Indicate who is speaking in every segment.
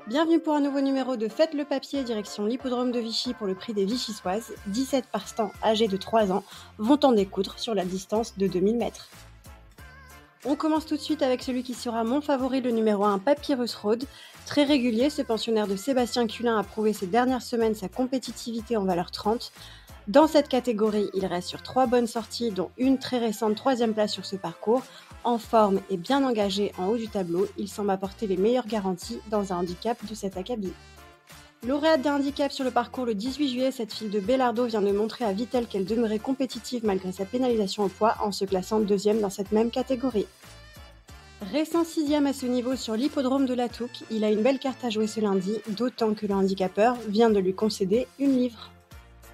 Speaker 1: Bienvenue pour un nouveau numéro de Faites le papier, direction l'hippodrome de Vichy pour le prix des Vichysoises. 17 partants âgés de 3 ans vont en découdre sur la distance de 2000 mètres. On commence tout de suite avec celui qui sera mon favori, le numéro 1, Papyrus Road. Très régulier, ce pensionnaire de Sébastien Culin a prouvé ces dernières semaines sa compétitivité en valeur 30. Dans cette catégorie, il reste sur 3 bonnes sorties, dont une très récente 3e place sur ce parcours. En forme et bien engagé en haut du tableau, il semble apporter les meilleures garanties dans un handicap de cet acabit. Lauréate d'un handicap sur le parcours le 18 juillet, cette fille de Bellardo vient de montrer à Vittel qu'elle demeurait compétitive malgré sa pénalisation au poids en se classant 2e dans cette même catégorie. Restant 6e à ce niveau sur l'hippodrome de la Touque, il a une belle carte à jouer ce lundi, d'autant que le handicapeur vient de lui concéder une livre.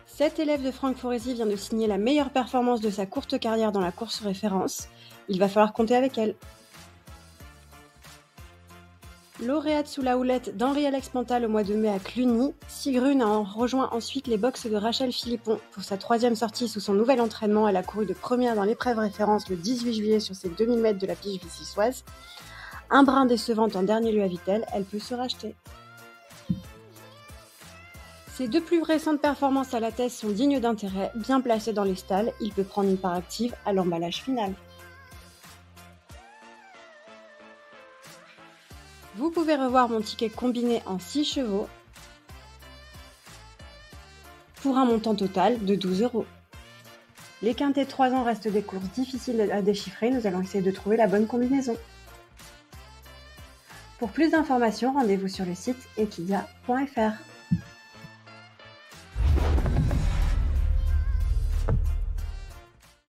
Speaker 1: Cet élève de Franck Foresi vient de signer la meilleure performance de sa courte carrière dans la course référence. Il va falloir compter avec elle. Lauréate sous la houlette d'Henri-Alex Pantal au mois de mai à Cluny, Sigrun a rejoint ensuite les boxes de Rachel Philippon. Pour sa 3e sortie sous son nouvel entraînement, elle a couru de première dans l'épreuve référence le 18 juillet sur ses 2000 mètres de la pige vichysoise. Un brin décevante en dernier lieu à Vittel, elle peut se racheter. Ses 2 plus récentes performances à la thèse sont dignes d'intérêt, bien placées dans les stalles, il peut prendre une part active à l'emballage final. Vous pouvez revoir mon ticket combiné en 6 chevaux pour un montant total de 12 €. Les quintets de 3 ans restent des courses difficiles à déchiffrer, nous allons essayer de trouver la bonne combinaison. Pour plus d'informations, rendez-vous sur le site equidia.fr.